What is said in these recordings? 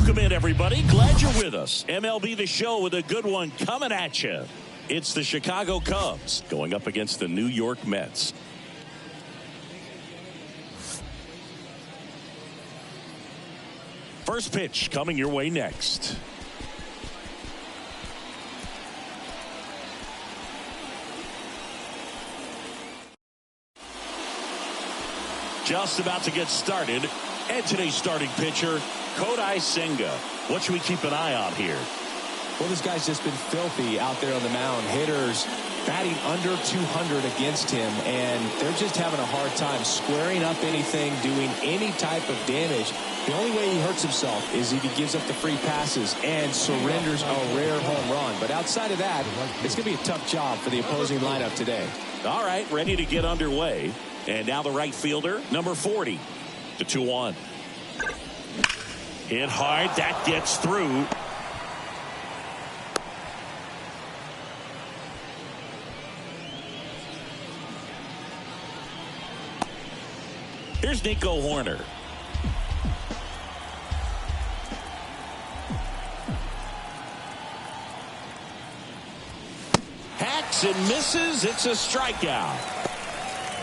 Welcome in, everybody. Glad you're with us. MLB The Show with a good one coming at you. It's the Chicago Cubs going up against the New York Mets. First pitch coming your way next. Just about to get started. And today's starting pitcher, Kodai Senga. What should we keep an eye on here? Well, this guy's just been filthy out there on the mound. Hitters batting under 200 against him, and they're just having a hard time squaring up anything, doing any type of damage. The only way he hurts himself is if he gives up the free passes and surrenders a rare home run. But outside of that, it's going to be a tough job for the opposing lineup today. All right, ready to get underway. And now the right fielder, number 40, the 2-1. Hit hard, that gets through. Here's Nico Horner. Hacks and misses. It's a strikeout.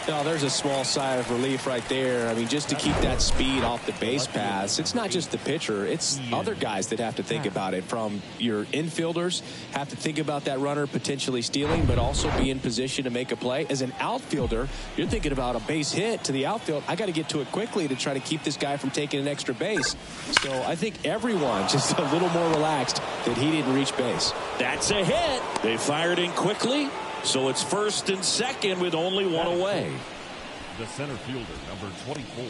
No, there's a small sigh of relief right there. I mean, just to keep that speed off the base paths. It's not just the pitcher. It's other guys that have to think about it. From your infielders have to think about that runner potentially stealing, but also be in position to make a play. As an outfielder, you're thinking about a base hit to the outfield. I got to get to it quickly to try to keep this guy from taking an extra base. So I think everyone just a little more relaxed that he didn't reach base. That's a hit. They fired in quickly. So it's first and second with only one away. The center fielder, number 24.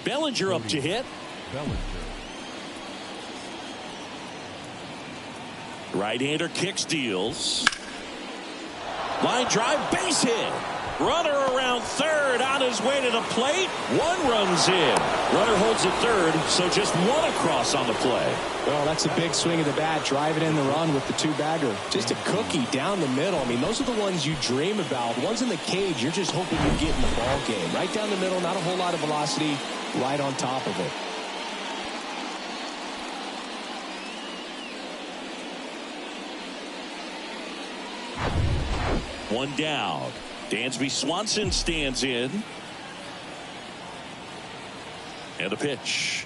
Bellinger up to hit. Bellinger. Right-hander kicks, deals. Line drive, base hit. Runner around third on his way to the plate. One runs in. Runner holds at third, so just one across on the play. Well, that's a big swing of the bat, driving in the run with the two-bagger. Just a cookie down the middle. I mean, those are the ones you dream about. Ones in the cage, you're just hoping you get in the ball game. Right down the middle, not a whole lot of velocity, right on top of it. One down. Dansby Swanson stands in. And the pitch.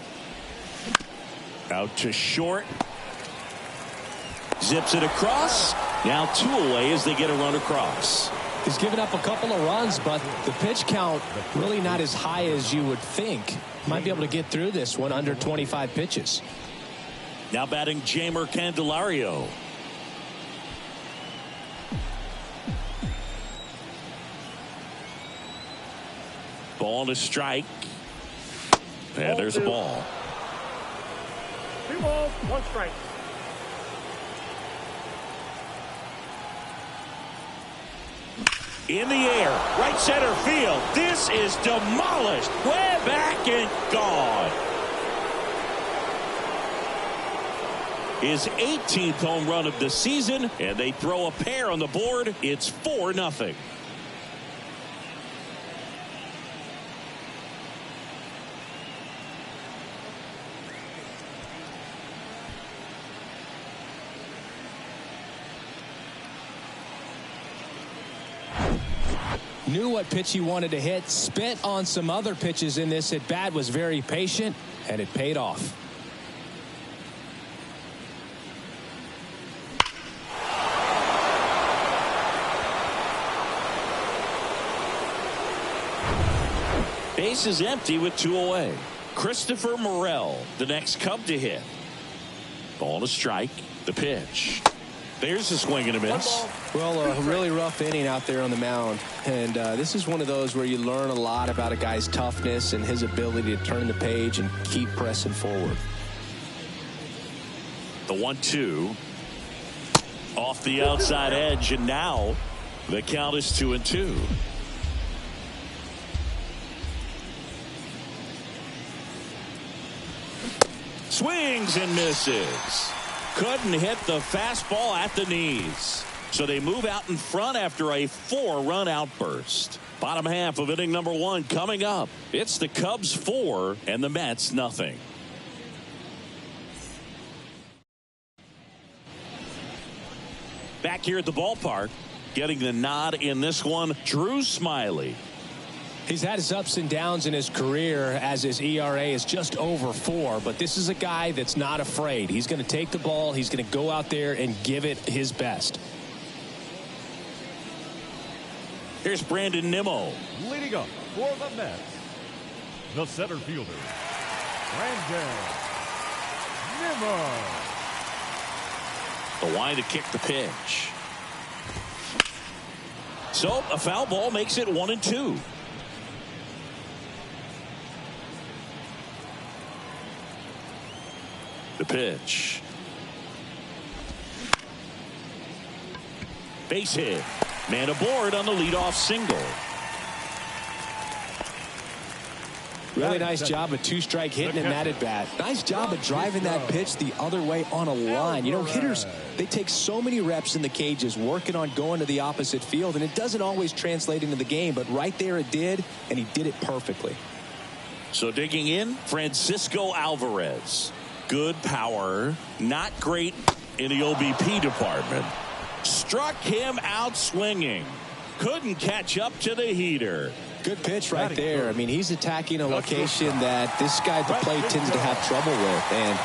Out to short. Zips it across. Now 2 away as they get a run across. He's given up a couple of runs, but the pitch count really not as high as you would think. Might be able to get through this one under 25 pitches. Now batting Jeimer Candelario. Ball to strike. And there's a ball. 2 balls, 1 strike. In the air, right center field. This is demolished. Way back and gone. His 18th home run of the season, and they throw a pair on the board. It's 4-0. Knew what pitch he wanted to hit, spent on some other pitches in this at bat, was very patient, and it paid off. Base is empty with 2 away. Christopher Morel, the next Cub to hit. Ball to strike. The pitch. There's a swing and a miss. Well, a really rough inning out there on the mound. And this is one of those where you learn a lot about a guy's toughness and his ability to turn the page and keep pressing forward. The 1-2. Off the outside edge, and now the count is 2-2. Swings and misses. Couldn't hit the fastball at the knees. So they move out in front after a 4-run outburst. Bottom half of inning number 1 coming up. It's the Cubs 4 and the Mets nothing. Back here at the ballpark, getting the nod in this one, Drew Smyly. He's had his ups and downs in his career as his ERA is just over 4, but this is a guy that's not afraid. He's going to take the ball. He's going to go out there and give it his best. Here's Brandon Nimmo. Leading up for the Mets, the center fielder, Brandon Nimmo. The line to kick the pitch. So a foul ball makes it 1-2. The pitch. Base hit. Man aboard on the leadoff single. Really nice job of two-strike hitting in that at-bat. Nice job of driving that pitch the other way on a line. You know, hitters, they take so many reps in the cages working on going to the opposite field, and it doesn't always translate into the game, but right there it did, and he did it perfectly. So digging in, Francisco Alvarez. Good power, not great in the OBP department. Struck him out swinging. Couldn't catch up to the heater. Good pitch right there. I mean, he's attacking a location that this guy at the plate tends to have trouble with. And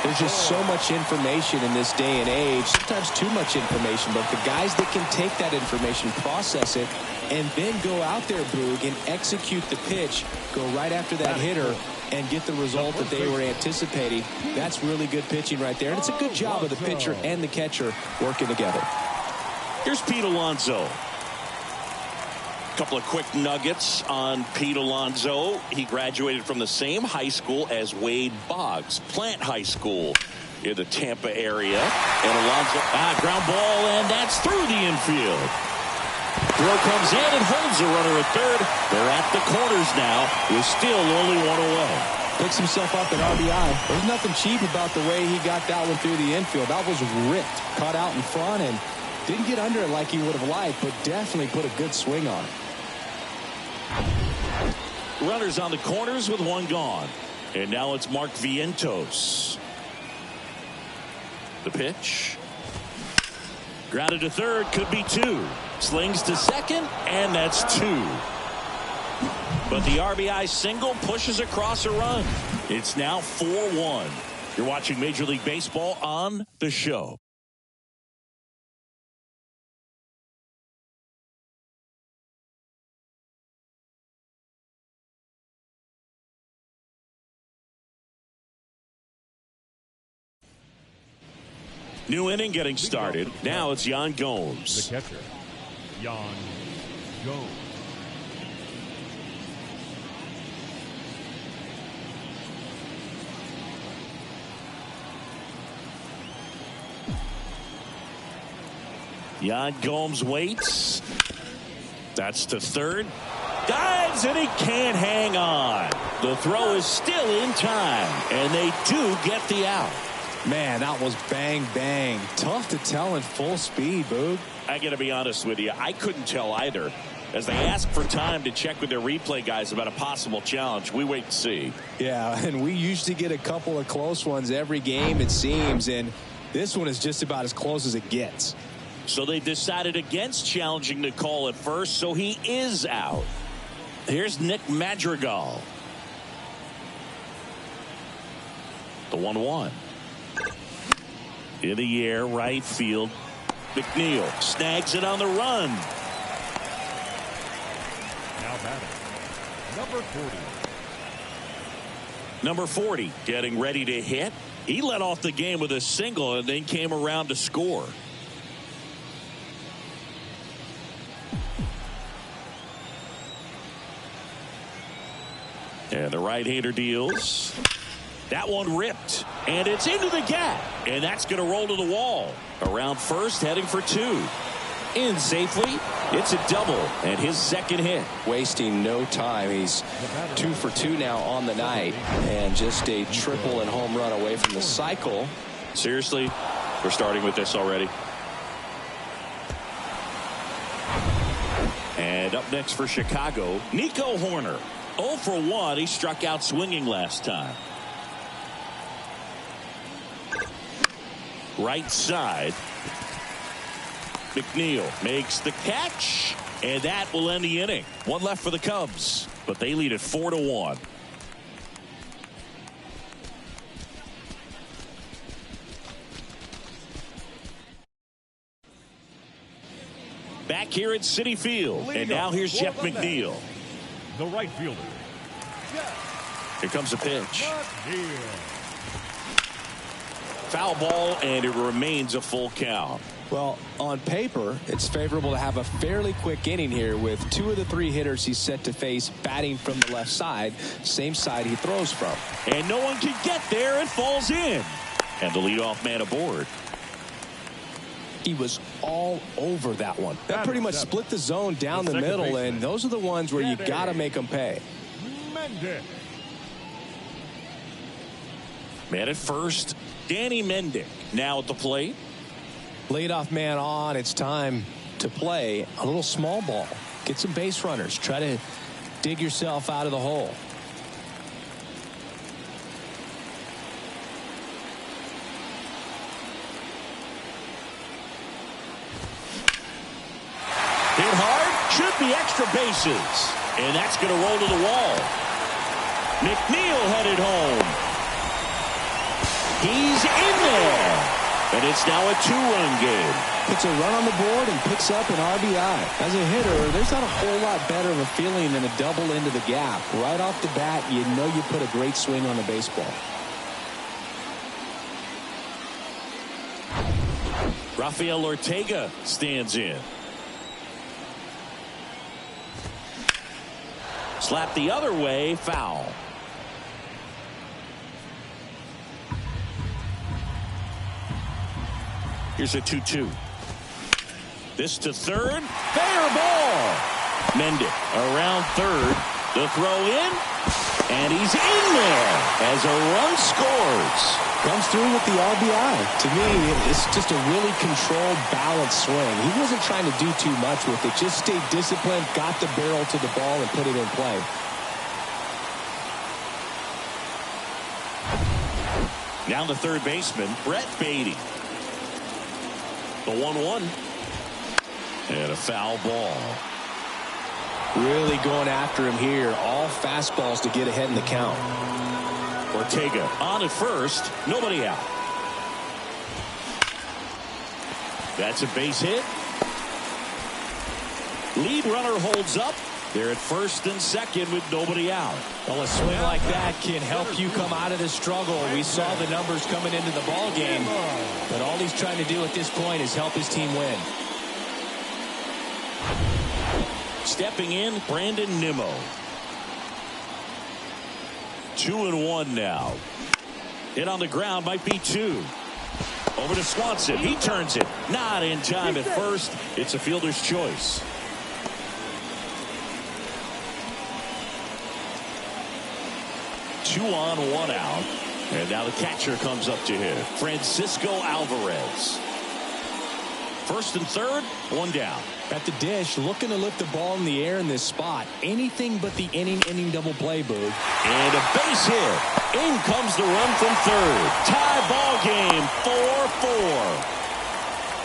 there's just so much information in this day and age, sometimes too much information. But the guys that can take that information, process it, and then go out there, Boog, and execute the pitch, go right after that hitter, and get the result that they were anticipating. That's really good pitching right there. And it's a good job of the pitcher and the catcher working together. Here's Pete Alonso. Couple of quick nuggets on Pete Alonso. He graduated from the same high school as Wade Boggs, Plant High School in the Tampa area. And Alonso, ground ball, and that's through the infield. Throw comes in and holds the runner at third. They're at the corners now with still only one away. Picks himself up an RBI. There's nothing cheap about the way he got that one through the infield. That was ripped, caught out in front, and didn't get under it like he would have liked, but definitely put a good swing on it. Runners on the corners with one gone. And now it's Mark Vientos. The pitch. Grounded to third, could be 2. Slings to second, and that's 2. But the RBI single pushes across a run. It's now 4-1. You're watching Major League Baseball on The Show. New inning getting started. Now it's Yan Gomes. The catcher, Yan Gomes. Yan Gomes waits. That's to third. Dives, and he can't hang on. The throw is still in time, and they do get the out. Man, that was bang, bang. Tough to tell in full speed, Boog. I got to be honest with you. I couldn't tell either. As they ask for time to check with their replay guys about a possible challenge, we wait and see. Yeah, and we usually get a couple of close ones every game, it seems, and this one is just about as close as it gets. So they decided against challenging the call at first, so he is out. Here's Nick Madrigal. The 1-1. In the air, right field. McNeil snags it on the run. Now batting, number 40. Number 40 getting ready to hit. He led off the game with a single and then came around to score. And the right-hander deals. That one ripped, and it's into the gap, and that's going to roll to the wall. Around first, heading for 2. In safely. It's a double, and his second hit. Wasting no time. He's 2 for 2 now on the night, and just a triple and home run away from the cycle. Seriously, we're starting with this already. And up next for Chicago, Nico Horner. 0 for 1. He struck out swinging last time. Right side. McNeil makes the catch, and that will end the inning. One left for the Cubs, but they lead it 4-1. Back here at Citi Field, and now here's Jeff McNeil. The right fielder. Here comes a pitch. Foul ball, and it remains a full count. Well, on paper, it's favorable to have a fairly quick inning here with 2 of the 3 hitters he's set to face batting from the left side, same side he throws from. And no one can get there. It falls in. And the leadoff man aboard. He was all over that one. That pretty much split the zone down the middle, and those are the ones where you got to make them pay. Man at first, Danny Mendick now at the plate. Leadoff man on. It's time to play a little small ball. Get some base runners. Try to dig yourself out of the hole. Hit hard, should be extra bases. And that's going to roll to the wall. McNeil headed home. He's in there. And it's now a 2-run game. Puts a run on the board and picks up an RBI. As a hitter, there's not a whole lot better of a feeling than a double into the gap. Right off the bat, you know you put a great swing on the baseball. Rafael Ortega stands in. Slap the other way, foul. Here's a 2-2. This to third. Fair ball. Mendick around third. The throw in. And he's in there as a run scores. Comes through with the RBI. To me, it's just a really controlled, balanced swing. He wasn't trying to do too much with it. Just stayed disciplined, got the barrel to the ball, and put it in play. Now the third baseman, Brett Beatty. The 1-1. And a foul ball. Really going after him here. All fastballs to get ahead in the count. Ortega on at first. Nobody out. That's a base hit. Lead runner holds up. They're at first and second with nobody out. Well, a swing like that can help you come out of the struggle. We saw the numbers coming into the ball game, but all he's trying to do at this point is help his team win. Stepping in, Brandon Nimmo. 2-1 now. Hit on the ground, might be 2. Over to Swanson. He turns it. Not in time at first. It's a fielder's choice. Two on, 1 out. And now the catcher comes up to him. Francisco Alvarez. First and third, 1 down. At the dish, looking to lift the ball in the air in this spot. Anything but the inning double play, Boog. And a base hit. In comes the run from third. Tie ball game, 4-4.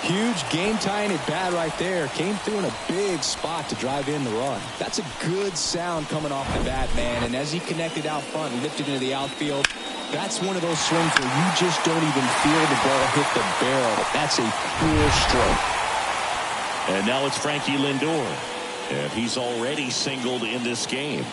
Huge game tying at bat right there. Came through in a big spot to drive in the run. That's a good sound coming off the bat, man. And as he connected out front and lifted into the outfield, that's one of those swings where you just don't even feel the ball hit the barrel. That's a pure stroke. And now it's Frankie Lindor. And he's already singled in this game.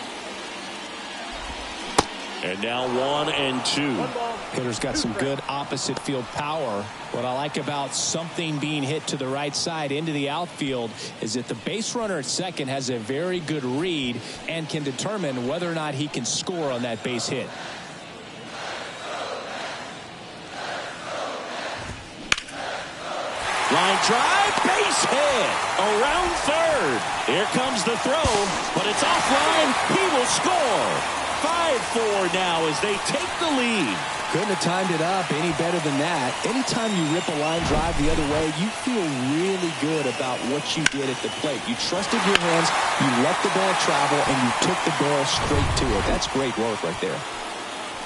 And now 1-2. Hitter's got some good opposite field power. What I like about something being hit to the right side into the outfield is that the base runner at second has a very good read and can determine whether or not he can score on that base hit. Line drive, base hit, around third. Here comes the throw, but it's offline. He will score. 5-4 now as they take the lead. Couldn't have timed it up any better than that. Anytime you rip a line drive the other way, you feel really good about what you did at the plate. You trusted your hands, you let the ball travel, and you took the barrel straight to it. That's great work right there.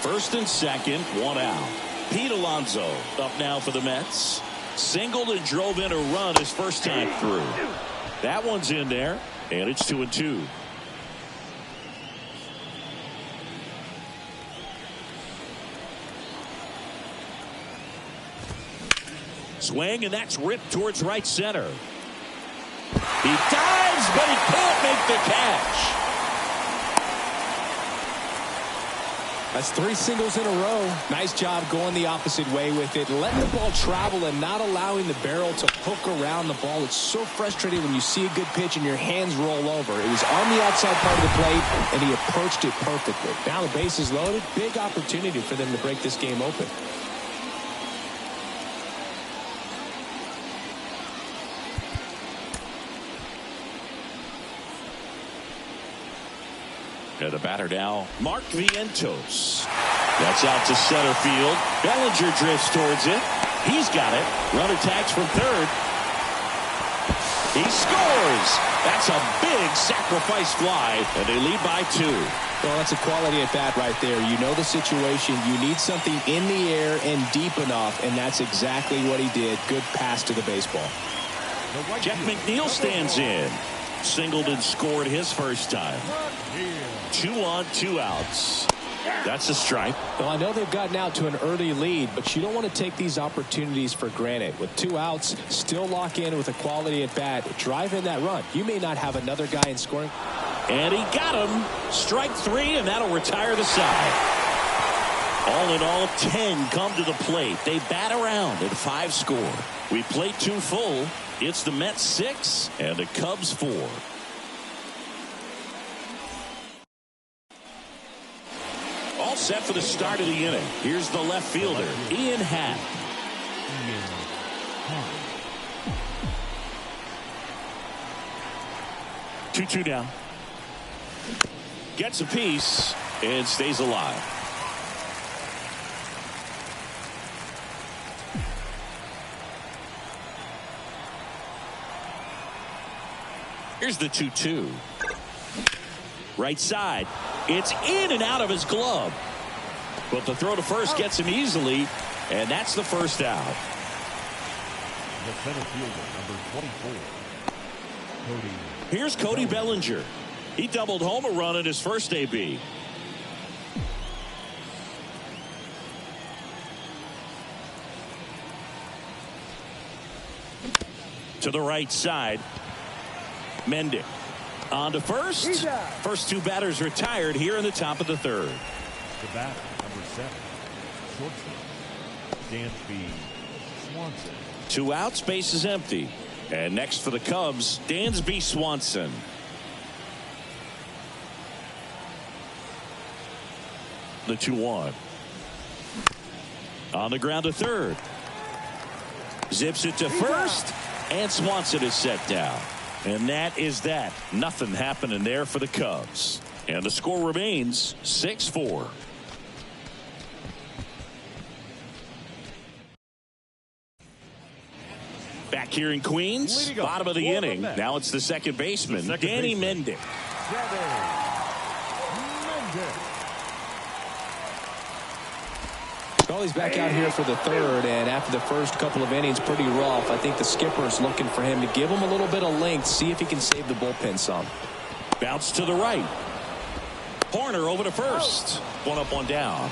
First and second, 1 out. Pete Alonso up now for the Mets. Singled and drove in a run his first time through. That one's in there, and it's 2-2. Swing, and that's ripped towards right center. He dives, but he can't make the catch. That's 3 singles in a row. Nice job going the opposite way with it, letting the ball travel and not allowing the barrel to hook around the ball. It's so frustrating when you see a good pitch and your hands roll over. It was on the outside part of the plate, and he approached it perfectly. Now the base is loaded. Big opportunity for them to break this game open. And the batter now, Mark Vientos. That's out to center field. Bellinger drifts towards it. He's got it. Runner tags from third. He scores. That's a big sacrifice fly, and they lead by 2. Well, that's a quality at bat right there. You know the situation. You need something in the air and deep enough, and that's exactly what he did. Good pass to the baseball. Jeff McNeil stands in. Singled and scored his first time. 2 on, 2 outs. That's a strike. Well, I know they've gotten out to an early lead, but you don't want to take these opportunities for granted. With 2 outs, still lock in with a quality at bat. Drive in that run. You may not have another guy in scoring. And he got him. Strike 3, and that'll retire the side. All in all, 10 come to the plate. They bat around and 5 score. We played 2 full. It's the Mets 6 and the Cubs 4. All set for the start of the inning. Here's the left fielder, Ian Happ. 2-2 down. Gets a piece and stays alive. Here's the 2-2. Right side. It's in and out of his glove. But the throw to first gets him easily, and that's the first out. The center fielder, number 24, Cody. Here's Cody Bellinger. He doubled home a run in his first AB. To the right side. Mendick on to first. First 2 batters retired here in the top of the 3rd. The batter, number 7, shortstop, Dansby Swanson. 2 outs, base is empty. And next for the Cubs, Dansby Swanson. The 2-1. On the ground to third. Zips it to first, and Swanson is set down. And that is that. Nothing happening there for the Cubs. And the score remains 6-4. Back here in Queens, bottom of the inning. Now it's the second baseman, Danny Mendick. Well, he's back out here for the 3rd, and after the first couple of innings, pretty rough. I think the skipper's looking for him to give him a little bit of length, see if he can save the bullpen some. Bounce to the right. Horner over to first. 1 up, 1 down. Up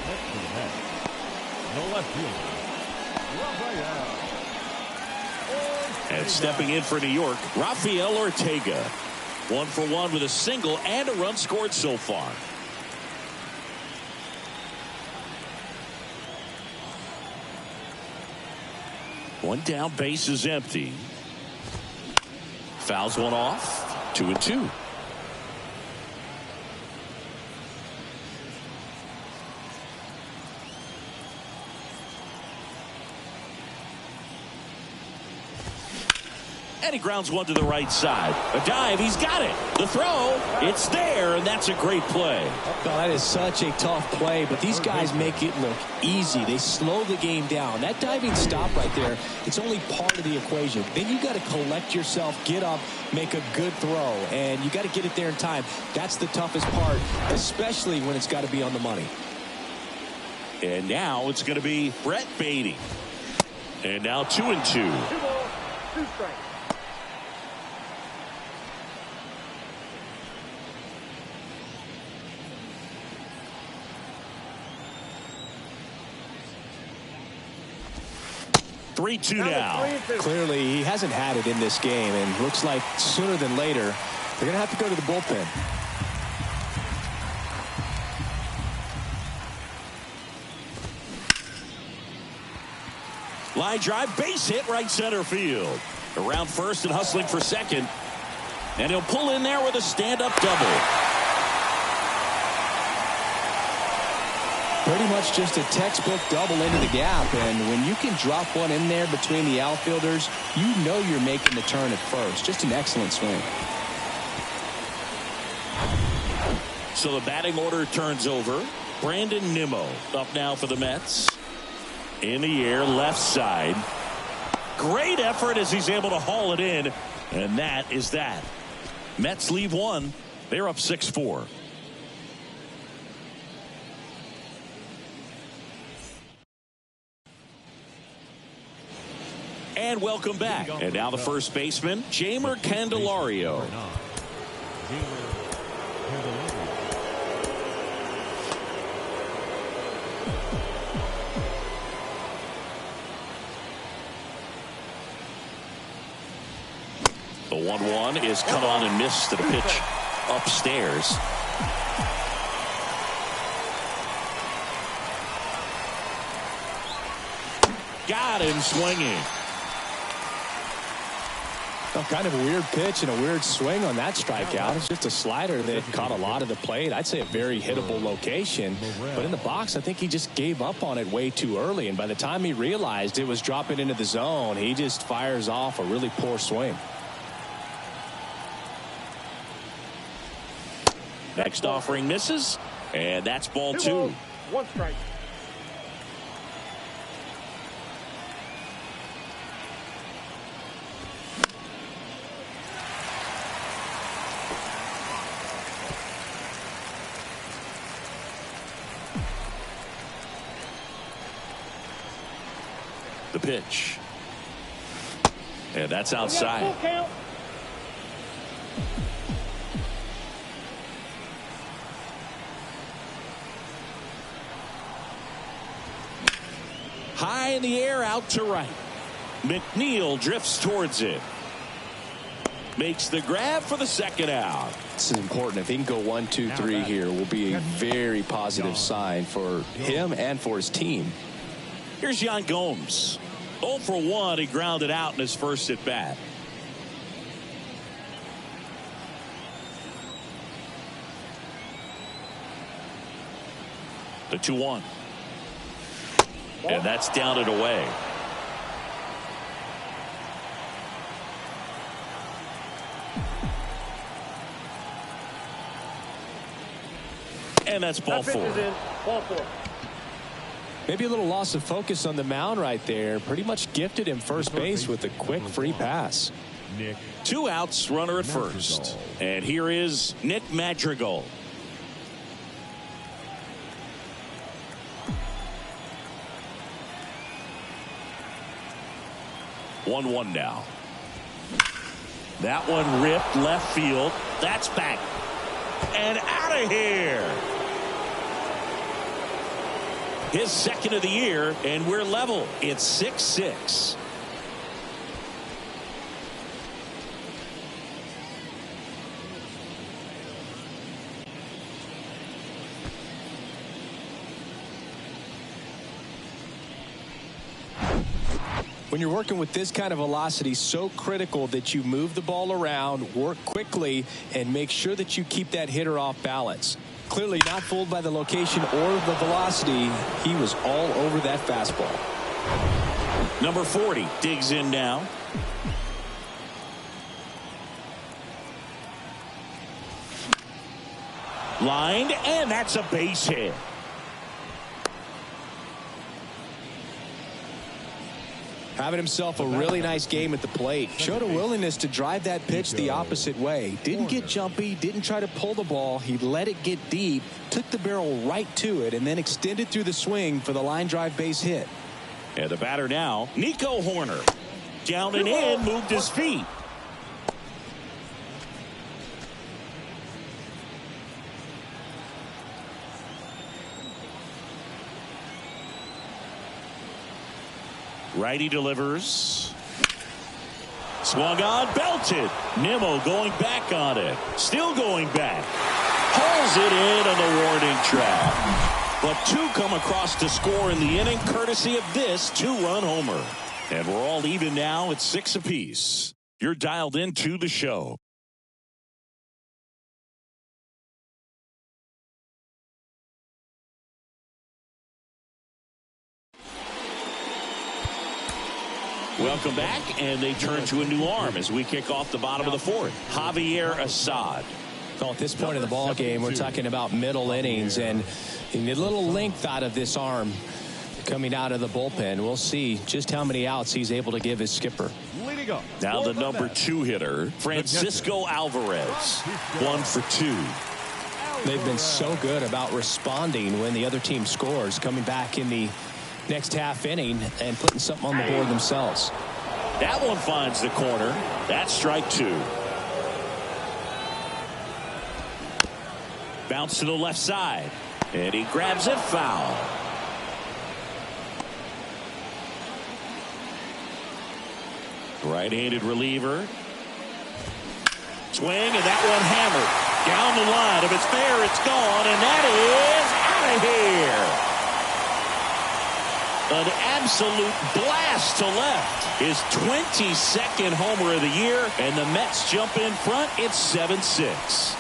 next to the net, the left fielder, Rafael. And stepping in for New York, Rafael Ortega. 1 for 1 with a single and a run scored so far. One down, base is empty. Fouls one off. 2-2. And he grounds one to the right side. A dive, he's got it. The throw, it's there, and that's a great play. Well, that is such a tough play, but these guys make it look easy. They slow the game down. That diving stop right there, it's only part of the equation. Then you got to collect yourself, get up, make a good throw, and you got to get it there in time. That's the toughest part, especially when it's got to be on the money. And now it's going to be Brett Beatty. And now 2-2. 2 balls, 2 strikes. Three-two now. Clearly, he hasn't had it in this game, and looks like sooner than later, they're going to have to go to the bullpen. Line drive, base hit, right center field. Around first and hustling for second. And he'll pull in there with a stand-up double. Pretty much just a textbook double into the gap, and when you can drop one in there between the outfielders, you know you're making the turn at first. Just an excellent swing. So the batting order turns over. Brandon Nimmo up now for the Mets. In the air, left side. Great effort as he's able to haul it in, and that is that. Mets leave one. They're up 6-4. And welcome back. And now the first baseman, Jeimer Candelario. The 1-1 is cut on and missed to the pitch upstairs. Got him swinging. Well, kind of a weird pitch and a weird swing on that strikeout. It's just a slider that caught a lot of the plate. I'd say a very hittable location. But in the box, I think he just gave up on it way too early. And by the time he realized it was dropping into the zone, he just fires off a really poor swing. Next offering misses. And that's ball 2. 2 balls, 1 strike. The pitch. And that's outside. Full count. High in the air, out to right. McNeil drifts towards it. Makes the grab for the second out. This is important. If he can go 1, 2, 3 here, will be a very positive sign for him and for his team. Here's Yan Gomes. 0 for 1. He grounded out in his first at bat. The 2-1. And that's down and away. And that's ball 4. Ball 4. Maybe a little loss of focus on the mound right there. Pretty much gifted him first base with a quick free pass. 2 outs, runner at first. And here is Nick Madrigal. One now. That one ripped left field. That's back. And out of here. His second of the year, and we're level. It's 6-6. When you're working with this kind of velocity, so critical that you move the ball around, work quickly, and make sure that you keep that hitter off balance. Clearly not fooled by the location or the velocity. He was all over that fastball. Number 40 digs in now. Lined, and that's a base hit. Having himself a really nice game at the plate. Showed a willingness to drive that pitch the opposite way. Didn't get jumpy, didn't try to pull the ball. He let it get deep, took the barrel right to it, and then extended through the swing for the line drive base hit. And the batter now, Nico Horner. Down and in, moved his feet. Righty delivers. Swung on, belted. Nimmo going back on it. Still going back. Hauls it in on the warning track. But two come across to score in the inning courtesy of this two-run homer. And we're all even now at 6 apiece. You're dialed into the show. Welcome back, and they turn to a new arm as we kick off the bottom of the fourth. Javier Assad. Well, at this point in the ball game, we're talking about middle innings, and a little length out of this arm coming out of the bullpen. We'll see just how many outs he's able to give his skipper. Now the number 2 hitter, Francisco Alvarez, 1 for 2. They've been so good about responding when the other team scores, coming back in the next half inning and putting something on the board themselves. That one finds the corner. That's strike 2. Bounce to the left side, and he grabs it foul. Right-handed reliever. Swing, and that one hammered down the line. If it's fair, it's gone, and that is out of here. An absolute blast to left. His 22nd homer of the year, and the Mets jump in front. It's 7-6.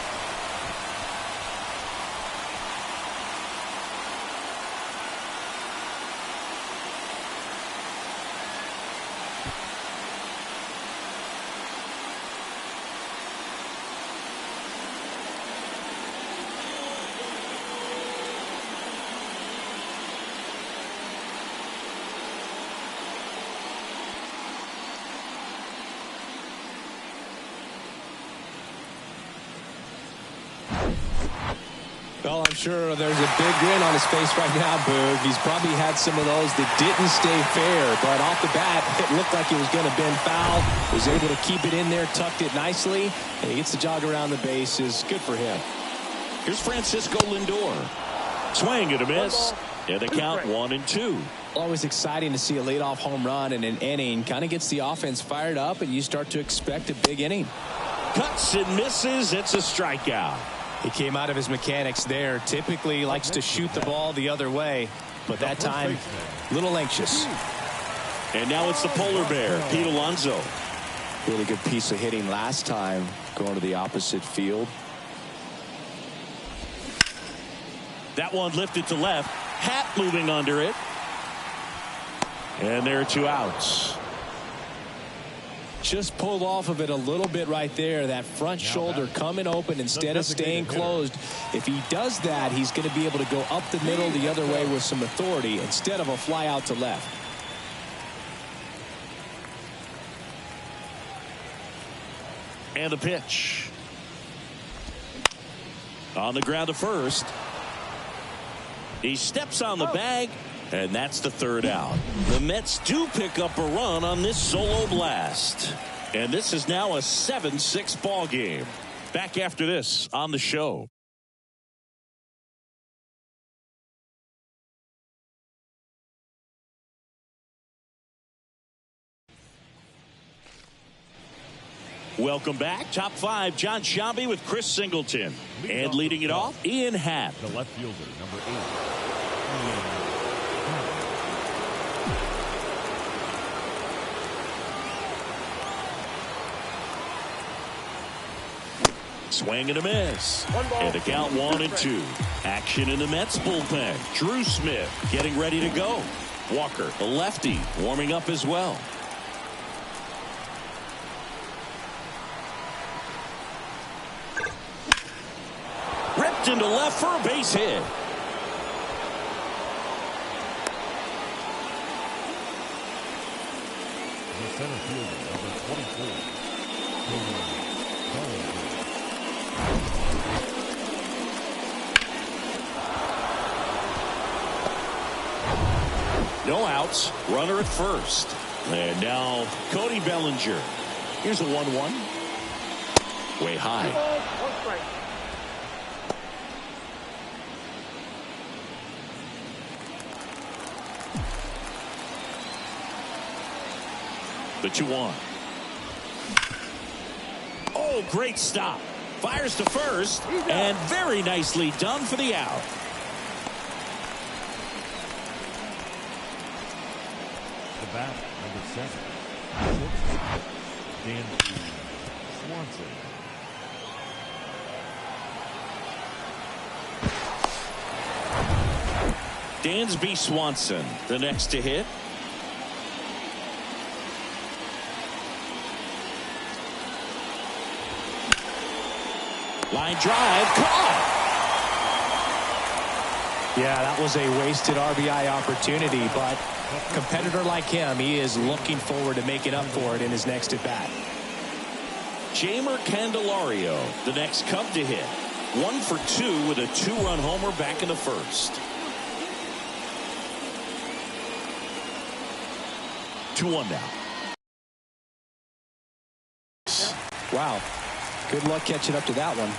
Well, I'm sure there's a big grin on his face right now, Boog. He's probably had some of those that didn't stay fair, but off the bat, it looked like it was going to bend foul. Was able to keep it in there, tucked it nicely, and he gets the jog around the bases. Good for him. Here's Francisco Lindor. Swing and a miss. And the count 1-2. Always exciting to see a leadoff home run in an inning. Kind of gets the offense fired up, and you start to expect a big inning. Cuts and misses. It's a strikeout. He came out of his mechanics there. Typically likes to shoot the ball the other way, but that time, a little anxious. And now it's the polar bear, Pete Alonso. Really good piece of hitting last time, going to the opposite field. That one lifted to left. Hat moving under it. And there are 2 outs. Just pulled off of it a little bit right there. That front shoulder coming open instead of staying closed. If he does that, he's going to be able to go up the middle the other way with some authority instead of a fly out to left. And the pitch. On the ground to first. He steps on the bag, and that's the 3rd out. The Mets do pick up a run on this solo blast. And this is now a 7-6 ball game. Back after this on the show. Welcome back. Top 5, John Sciambi with Chris Singleton. And leading it off, Ian Happ. The left fielder, number 8. Swing and a miss. And the count 1-2. Action in the Mets bullpen. Drew Smith getting ready to go. Walker, the lefty, warming up as well. Ripped into left for a base hit. The center fielder, number 24. No outs. Runner at first. And now Cody Bellinger. Here's a 1-1. Way high. 2 balls, 1 strike. The 2-1. Oh, great stop. Fires to first, and very nicely done for the out. The bat, number 7. Dan Swanson. Dansby Swanson, the next to hit. Line drive, caught. Yeah, that was a wasted RBI opportunity, but a competitor like him, he is looking forward to making up for it in his next at-bat. Jamer Candelario, the next Cub to hit. 1 for 2 with a 2-run homer back in the first. 2-1 now. Wow. Good luck catching up to that one.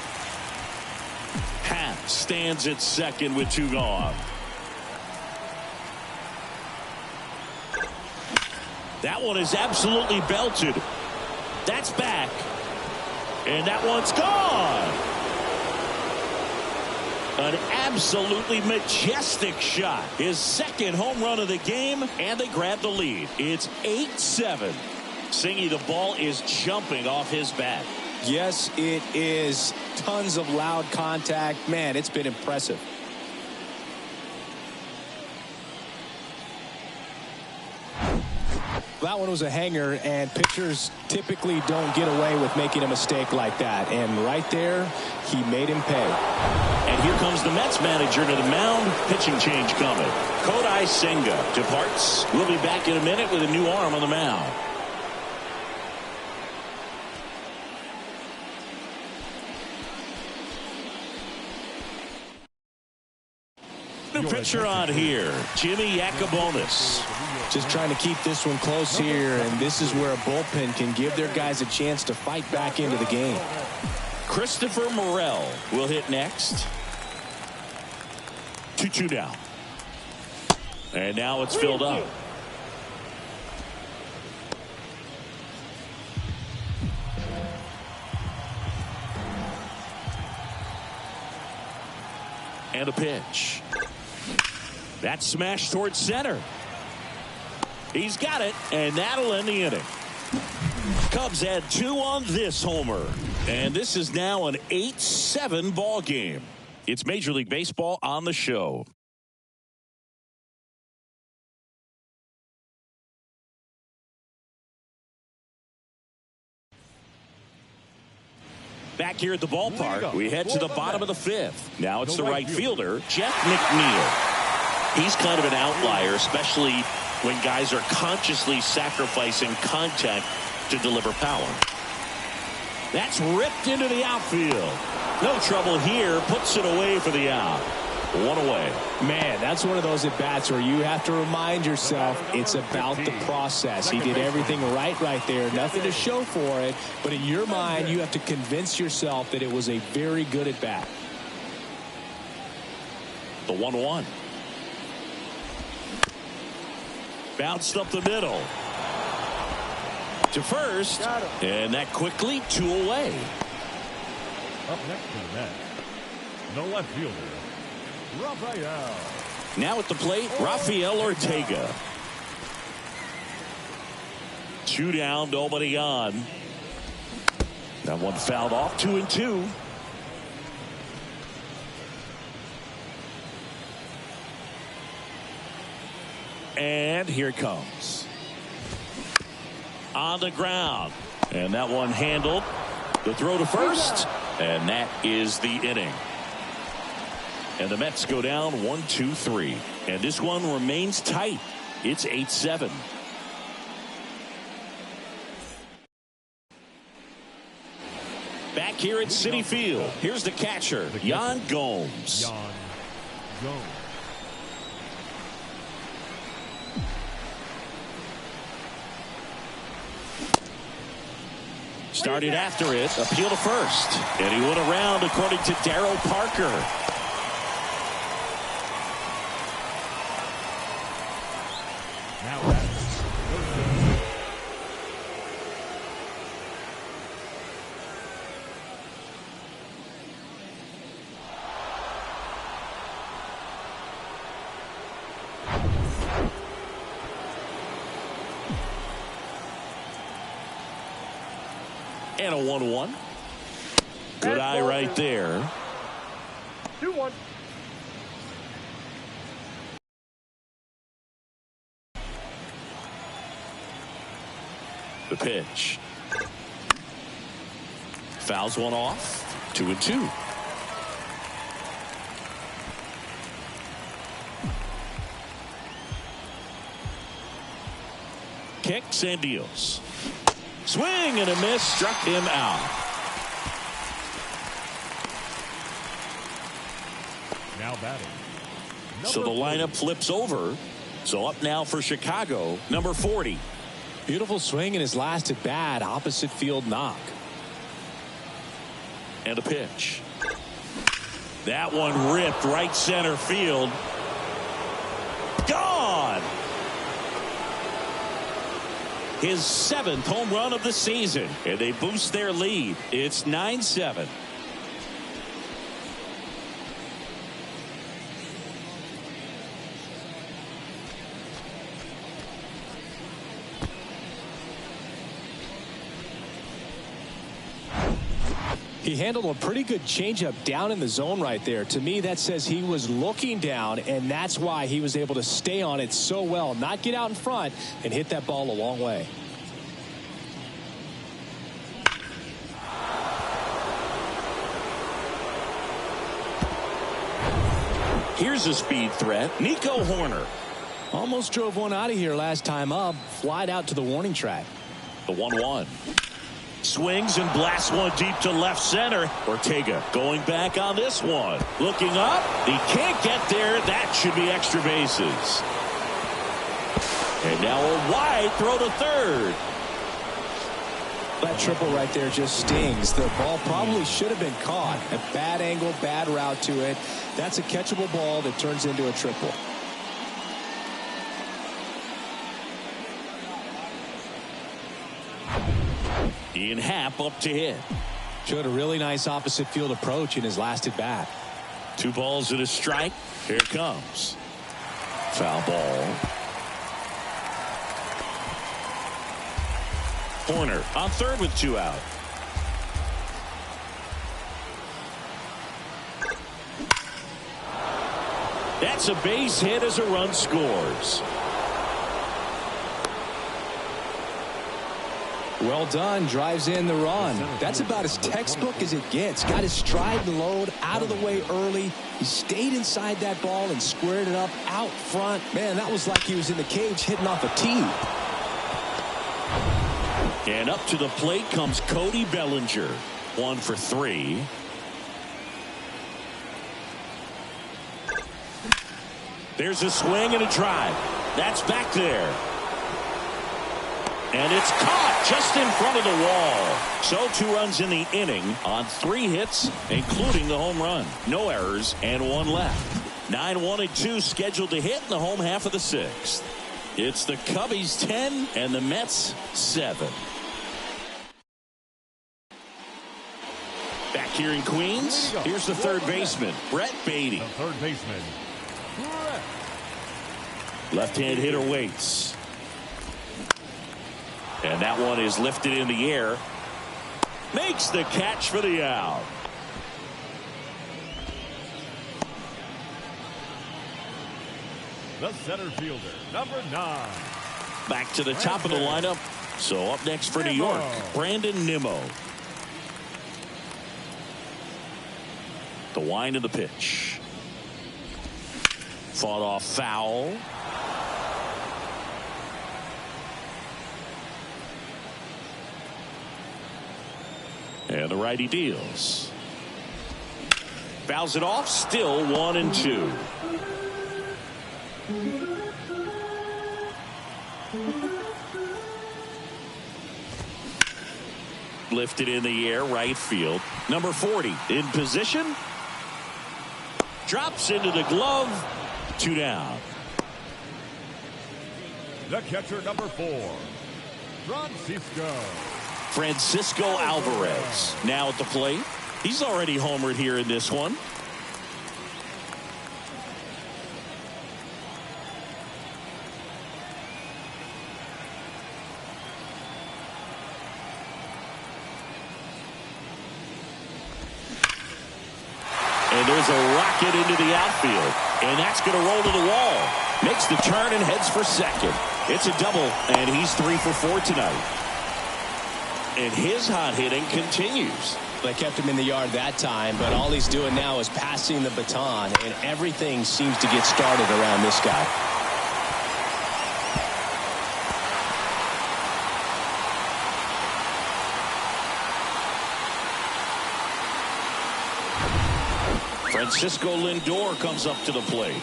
Happ stands at second with 2 gone. That one is absolutely belted. That's back. And that one's gone. An absolutely majestic shot. His second home run of the game, and they grab the lead. It's 8-7. Singy, the ball is jumping off his bat. Yes, it is. Tons of loud contact. Man, it's been impressive. That one was a hanger, and pitchers typically don't get away with making a mistake like that. And right there, he made him pay. And here comes the Mets manager to the mound. Pitching change coming. Kodai Senga departs. We'll be back in a minute with a new arm on the mound. New pitcher on here, Jimmy Yacobonis. Just trying to keep this one close here, and this is where a bullpen can give their guys a chance to fight back into the game. Christopher Morel will hit next. 2-2 now. And now it's filled up. And a pitch. That's smashed towards center. He's got it, and that'll end the inning. Cubs had 2 on this homer. And this is now an 8-7 ball game. It's Major League Baseball on the show. Back here at the ballpark, we head to the bottom of the 5th. Now it's the right fielder, Jeff McNeil. He's kind of an outlier, especially when guys are consciously sacrificing contact to deliver power. That's ripped into the outfield. No trouble here. Puts it away for the out. 1 away. Man, that's one of those at-bats where you have to remind yourself it's about the process. He did everything right there. Nothing to show for it. But in your mind, you have to convince yourself that it was a very good at-bat. The 1-1. Bounced up the middle. To first. And that quickly 2 away. Up next to the net, no left fielder, Rafael. Now at the plate, Rafael Ortega. 2 down, nobody on. That one fouled off. 2-2. And here it comes. On the ground. And that one handled. The throw to first. And that is the inning. And the Mets go down 1-2-3. And this one remains tight. It's 8-7. Back here at Citi Field. Here's the catcher, Yan Gomes. Started after it. Appeal to first. And he went around according to Darryl Parker. Now that's and a 1-1. Good eye right there. 2-1. The pitch. Fouls one off. 2-2. Kicks and deals. Swing and a miss, struck him out. now batting. So the lineup flips over. So up now for Chicago, number 40. Beautiful swing in his last at bat, opposite field knock. And a pitch. That one ripped right center field. Gone. His 7th home run of the season, and they boost their lead. It's 9-7. He handled a pretty good changeup down in the zone right there. To me, that says he was looking down, and that's why he was able to stay on it so well, not get out in front, and hit that ball a long way. Here's a speed threat, Nico Horner. Almost drove one out of here last time up, flied out to the warning track. The 1-1. Swings and blasts one deep to left center. Ortega going back on this one. Looking up. He can't get there. That should be extra bases. And now a wide throw to third. That triple right there just stings. The ball probably should have been caught. A bad angle, bad route to it. That's a catchable ball that turns into a triple. Ian Happ up to hit. Showed a really nice opposite field approach in his last at bat. 2 balls and a strike. Here it comes. Foul ball. Horner on third with 2 out. That's a base hit as a run scores. Well done. Drives in the run. That's about as textbook as it gets. Got his stride and load out of the way early. He stayed inside that ball and squared it up out front. Man, that was like he was in the cage hitting off a tee. And up to the plate comes Cody Bellinger. 1 for 3. There's a swing and a drive. That's back there. And it's caught just in front of the wall. So 2 runs in the inning on 3 hits, including the home run. No errors and 1 left. 9-1-2 scheduled to hit in the home half of the 6th. It's the Cubbies 10 and the Mets 7. Back here in Queens, here's the third baseman, Brett Beatty. The third baseman, Brett. Left-hand hitter waits. And that one is lifted in the air. Makes the catch for the out. The center fielder, number 9. Back to the top of the lineup. So up next for New York, Brandon Nimmo. The wind of the pitch. Fought off foul. And the righty deals. Fouls it off. Still 1-2. Lifted in the air, right field. Number 40 in position. Drops into the glove. 2 down. The catcher, number 4, Francisco Alvarez now at the plate. He's already homered here in this one. And there's a rocket into the outfield. And that's going to roll to the wall. Makes the turn and heads for second. It's a double, and he's 3 for 4 tonight. And his hot hitting continues. They kept him in the yard that time, but all he's doing now is passing the baton, and everything seems to get started around this guy. Francisco Lindor comes up to the plate.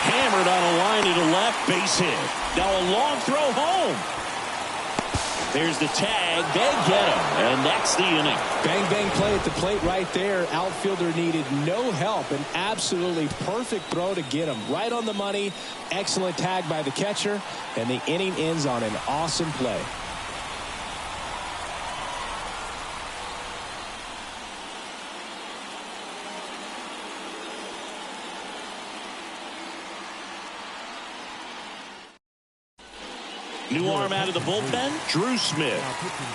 Hammered on a line to the left, base hit. Now a long throw home. There's the tag. They get him, and that's the inning. Bang, bang play at the plate right there. Outfielder needed no help. An absolutely perfect throw to get him right on the money. Excellent tag by the catcher, and the inning ends on an awesome play. New arm out of the bullpen, Drew Smith.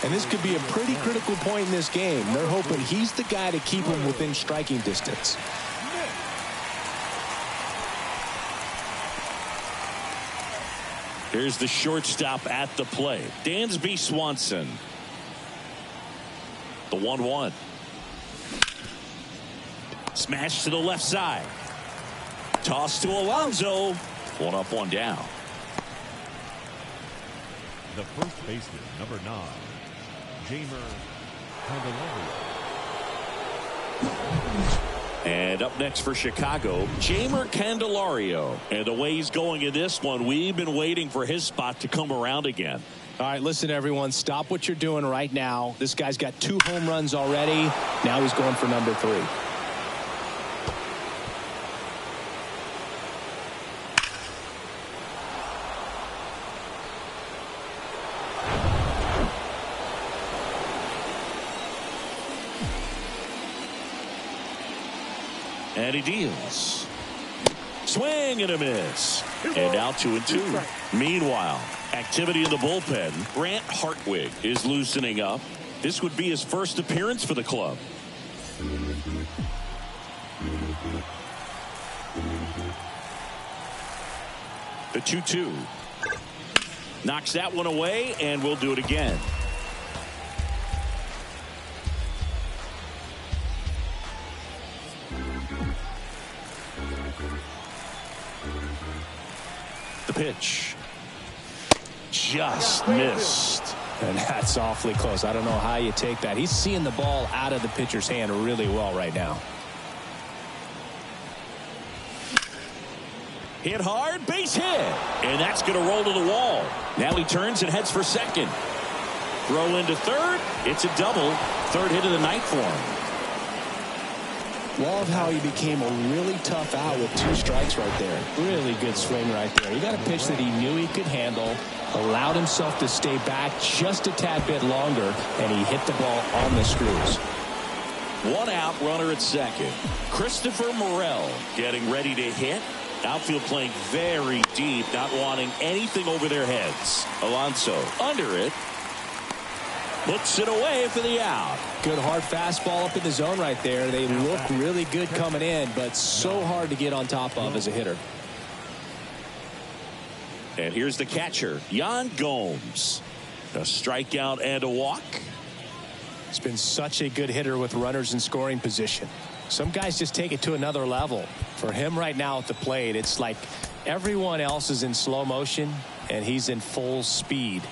And this could be a pretty critical point in this game. They're hoping he's the guy to keep him within striking distance. Here's the shortstop at the plate, Dansby Swanson. The 1-1. Smash to the left side. Toss to Alonso. 1 up, 1 down. The first baseman, number 9, Jeimer Candelario. And up next for Chicago, Jeimer Candelario. And the way he's going in this one, we've been waiting for his spot to come around again. All right, listen, everyone. Stop what you're doing right now. This guy's got 2 home runs already. Now he's going for number 3. And he deals. Swing and a miss. And now 2-2. Meanwhile, activity in the bullpen. Grant Hartwig is loosening up. This would be his first appearance for the club. The 2-2. Knocks that one away, and we'll do it again. The pitch. Just missed. And that's awfully close. I don't know how you take that. He's seeing the ball out of the pitcher's hand really well right now. Hit hard, base hit. And that's going to roll to the wall. Now he turns and heads for second. Throw into third. It's a double. Third hit of the night for him. Love how he became a really tough out with 2 strikes right there. Really good swing right there. He got a pitch that he knew he could handle, allowed himself to stay back just a tad bit longer, and he hit the ball on the screws. 1 out, runner at second. Christopher Morel getting ready to hit. Outfield playing very deep, not wanting anything over their heads. Alonso under it. Puts it away for the out. Good hard fastball up in the zone right there. They look really good coming in, but so hard to get on top of as a hitter. And here's the catcher, Yan Gomes. A strikeout and a walk. He's been such a good hitter with runners in scoring position. Some guys just take it to another level. For him right now at the plate, it's like everyone else is in slow motion, and he's in full speed.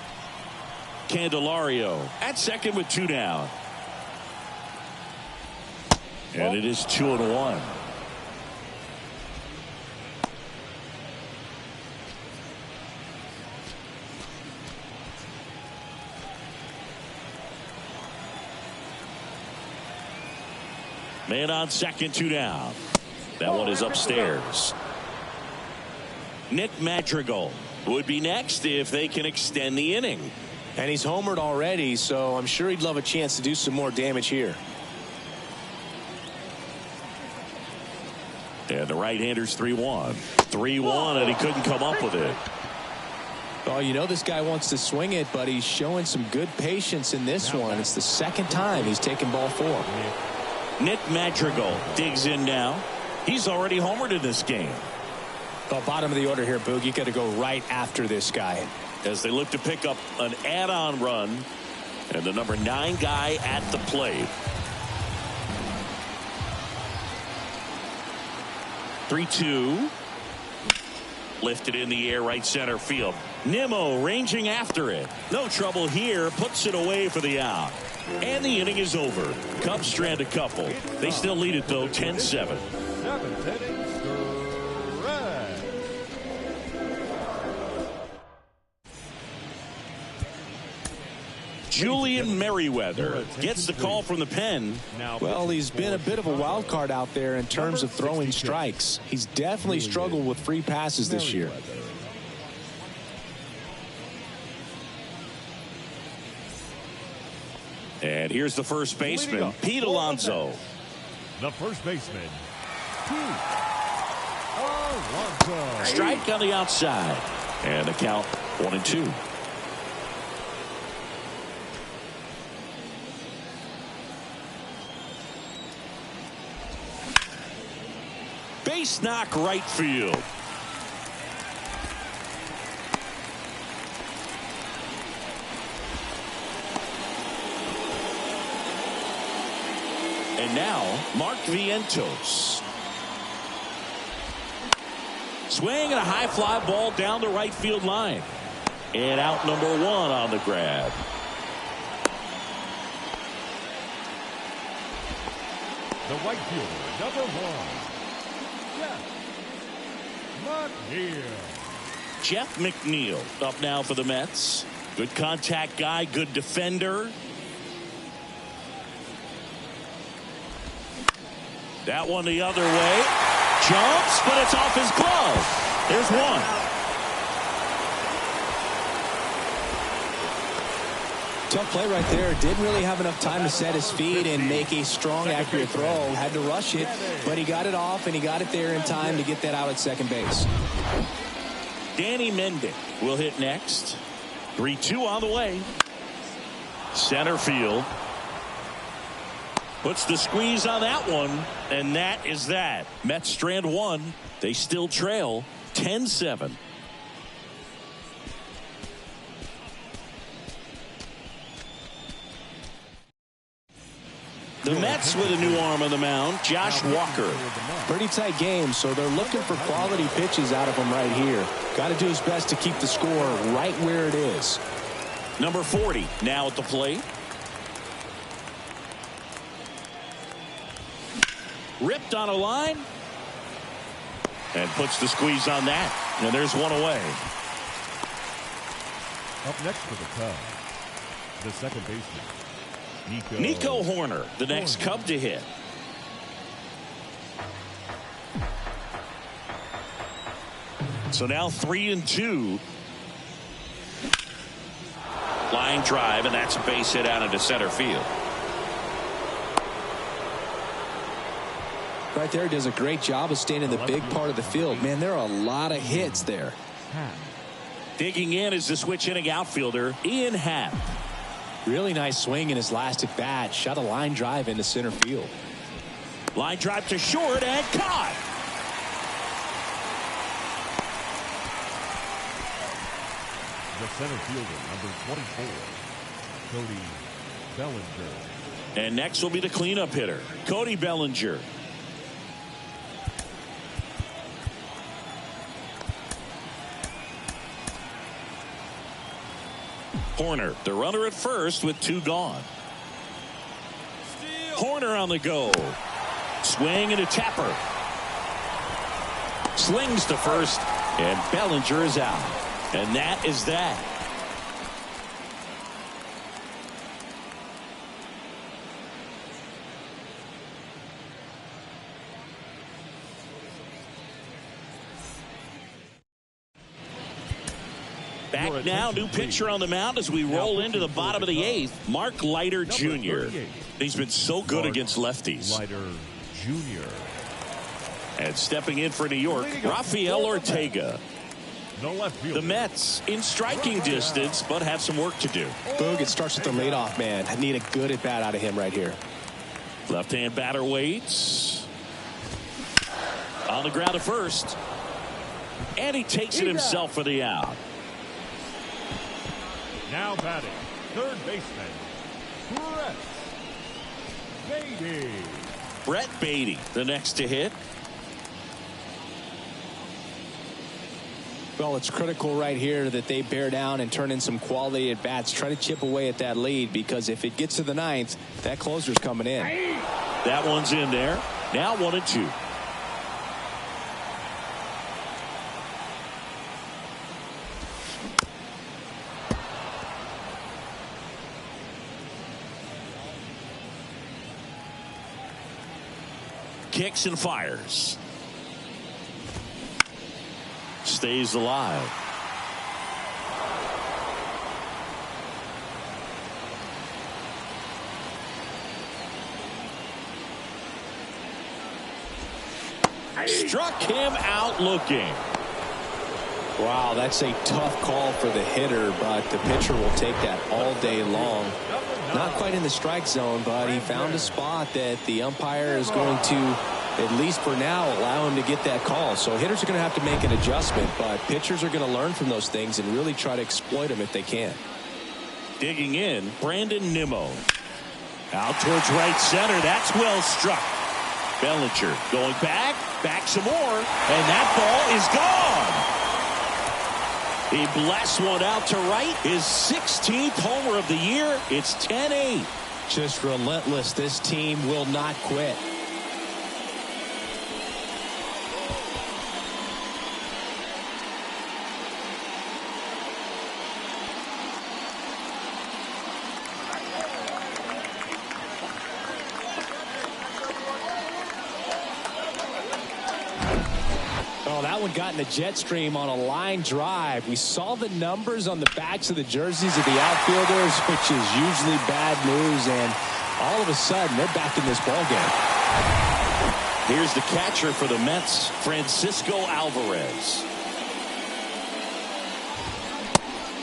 Candelario at second with 2 down. And it is 2-1. Man on second, 2 down. That one is upstairs. Nick Madrigal would be next if they can extend the inning. And he's homered already, so I'm sure he'd love a chance to do some more damage here. And the right-hander's 3-1. 3-1, and he couldn't come up with it. Oh, you know this guy wants to swing it, but he's showing some good patience in this one. It's the second time he's taken ball 4. Nick Madrigal digs in now. He's already homered in this game. The bottom of the order here, Boog. You got to go right after this guy. As they look to pick up an add-on run, and the number 9 guy at the plate. 3-2. Lifted in the air, right center field. Nimmo ranging after it. No trouble here. Puts it away for the out. And the inning is over. Cubs strand a couple. They still lead it, though, 10-7. 7th inning, stretch. Julian Merriweather gets the call from the pen. Well, he's been a bit of a wild card out there in terms of throwing strikes. He's definitely struggled with free passes this year. And here's the first baseman, Pete Alonso. The first baseman, Pete Alonso. Strike on the outside. And the count 1-2. Base knock right field. And now, Mark Vientos. Swing and a high fly ball down the right field line. And out number 1 on the grab. The right fielder, number 1. Jeff McNeil up now for the Mets. Good contact guy, good defender. That one the other way. Jumps, but it's off his glove. There's one. Tough play right there. Didn't really have enough time to set his feet and make a strong, accurate throw. Had to rush it, but he got it off, and he got it there in time to get that out at second base. Danny Mendick will hit next. 3-2 on the way. Center field. Puts the squeeze on that one, and that is that. Mets strand 1. They still trail 10-7. The Mets with a new arm on the mound, Josh Walker. Pretty tight game, so they're looking for quality pitches out of him right here. Got to do his best to keep the score right where it is. Number 40 now at the plate. Ripped on a line. And puts the squeeze on that. And there's one away. Up next for the Cubs, the second baseman, Nico Horner, the next Cub to hit. So now 3-2. Line drive, and that's a base hit out into center field. Right there, does a great job of staying in the big part of the field. Man, there are a lot of hits there. Digging in is the switch inning outfielder, Ian Happ. Really nice swing in his last at bat. Shot a line drive into center field. Line drive to short and caught. the center fielder, number 24, Cody Bellinger. And next will be the cleanup hitter, Cody Bellinger. Horner, the runner at first with two gone. Horner on the go. Swing and a tapper. Slings to first, and Bellinger is out. And that is that. Back now, new pitcher on the mound as we roll into the bottom of the 8th, Mark Leiter Jr. He's been so good against lefties. Leiter Jr. And stepping in for New York, Rafael Ortega. No left field. The Mets in striking distance, but have some work to do. Boog, it starts with the leadoff man. I need a good at bat out of him right here. Left-hand batter waits. On the ground at first. And he takes it himself for the out. Now batting, third baseman, Brett Beatty. Brett Beatty, the next to hit. Well, it's critical right here that they bear down and turn in some quality at bats. Try to chip away at that lead, because if it gets to the 9th, that closer's coming in. That one's in there. Now 1-2. Kicks and fires. Stays alive. Struck him out looking. Wow, that's a tough call for the hitter, but the pitcher will take that all day long. Not quite in the strike zone, but he found a spot that the umpire is going to, at least for now, allow him to get that call. So hitters are going to have to make an adjustment, but pitchers are going to learn from those things and really try to exploit them if they can. Digging in, Brandon Nimmo. Out towards right center. That's well struck. Bellinger going back some more, and that ball is gone. He blasts one out to right. His 16th homer of the year. It's 10-8. Just relentless. This team will not quit. Got in the jet stream on a line drive. We saw the numbers on the backs of the jerseys of the outfielders, which is usually bad news, and all of a sudden they're back in this ball game. Here's the catcher for the Mets, Francisco Alvarez.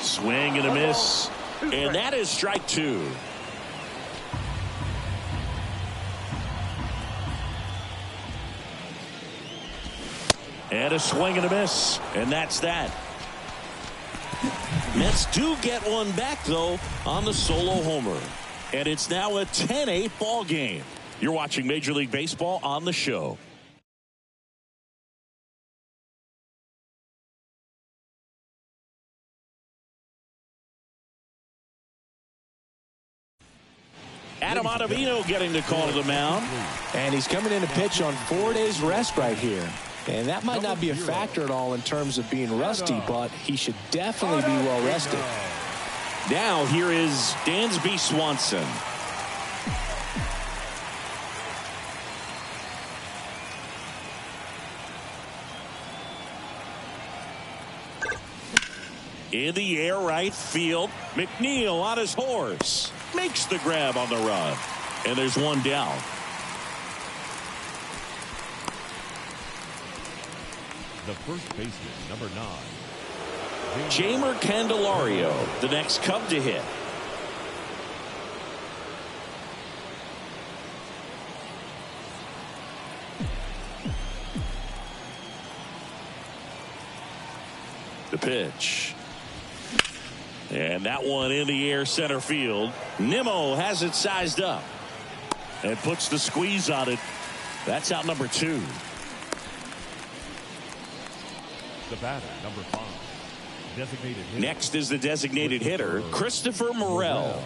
Swing and a miss, and that is strike 2. And a swing and a miss. And that's that. Mets do get one back, though, on the solo homer. And it's now a 10-8 ball game. You're watching Major League Baseball on the show. Adam Ottavino getting the call to the mound. And he's coming in to pitch on 4 days rest right here. And that might not be a factor at all in terms of being rusty, but he should definitely be well rested. Now here is Dansby Swanson. In the air right field, McNeil on his horse. Makes the grab on the run. And there's one down. The first baseman, number 9. Jamer Candelario, the next Cub to hit. The pitch. And that one in the air center field. Nimmo has it sized up. And puts the squeeze on it. That's out number 2. The batter, number 5. Designated hitter. Next is the designated hitter, Christopher Morel.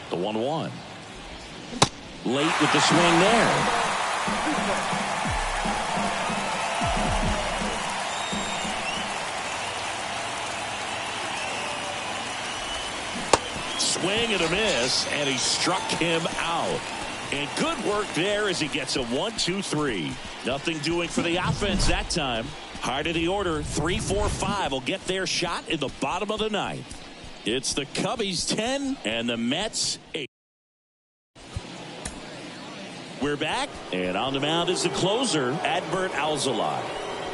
The 1-1. Late with the swing there. swing and a miss, and he struck him out. And good work there as he gets a 1-2-3. Nothing doing for the offense that time. High of the order, 3-4-5 will get their shot in the bottom of the ninth. It's the Cubbies 10 and the Mets 8. We're back, and on the mound is the closer, Adbert Alzolay.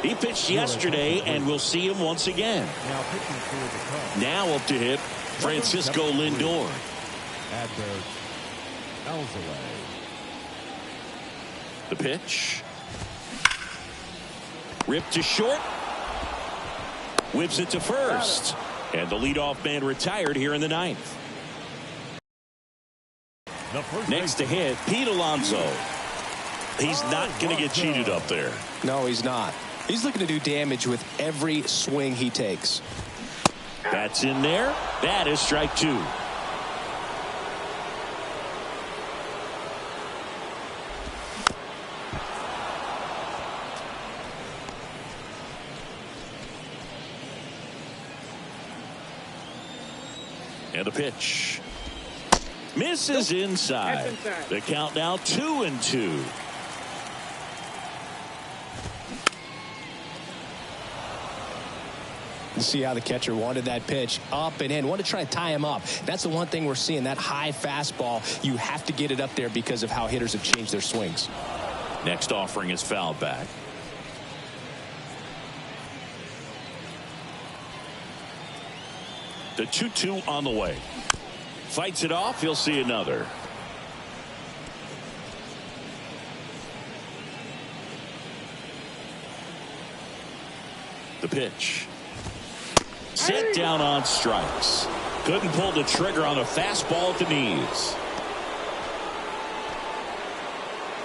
He pitched yesterday, and we'll see him once again. Now pitching for the Cubs. Now up to hit Francisco Lindor. Adbert Alzolay. The pitch. Ripped to short. Whips it to first. And the leadoff man retired here in the ninth. Next to hit, Pete Alonso. He's not going to get cheated up there. No, he's not. He's looking to do damage with every swing he takes. That's in there. That is strike two. And the pitch. Misses inside. The count now 2-2. You see how the catcher wanted that pitch up and in. Wanted to try to tie him up. That's the one thing we're seeing. That high fastball, you have to get it up there because of how hitters have changed their swings. Next offering is fouled back. The 2-2 on the way. Fights it off. He'll see another. The pitch. Set down on strikes. Couldn't pull the trigger on a fastball at the knees.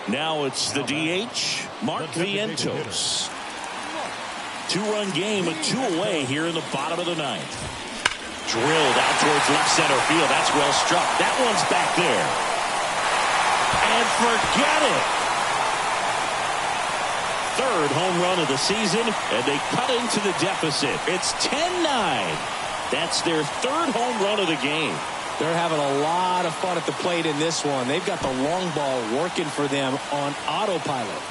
Now it's the DH, Mark Vientos. Two-run game with two away here in the bottom of the ninth. Drilled out towards left center field. That's well struck. That one's back there. And forget it. Third home run of the season, and they cut into the deficit. It's 10-9. That's their third home run of the game. They're having a lot of fun at the plate in this one. They've got the long ball working for them on autopilot.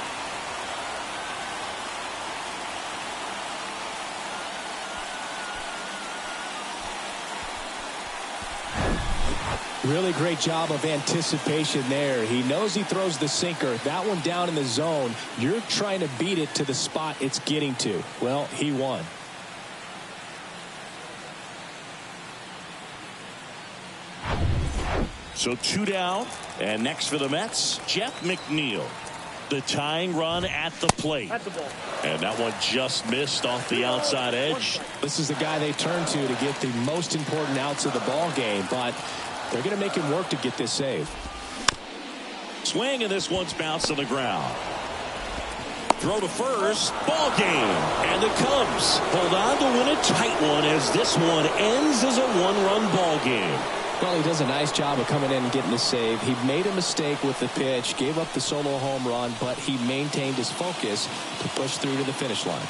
Really great job of anticipation there. He knows he throws the sinker. That one down in the zone. You're trying to beat it to the spot it's getting to. Well, he won. So two down, and next for the Mets, Jeff McNeil. The tying run at the plate. And that one just missed off the outside edge. This is the guy they turn to get the most important outs of the ball game, but they're going to make him work to get this save. Swing, and this one's bounced on the ground. Throw to first, ball game. And the Cubs hold on to win a tight one as this one ends as a one-run ball game. Well, he does a nice job of coming in and getting the save. He made a mistake with the pitch, gave up the solo home run, but he maintained his focus to push through to the finish line.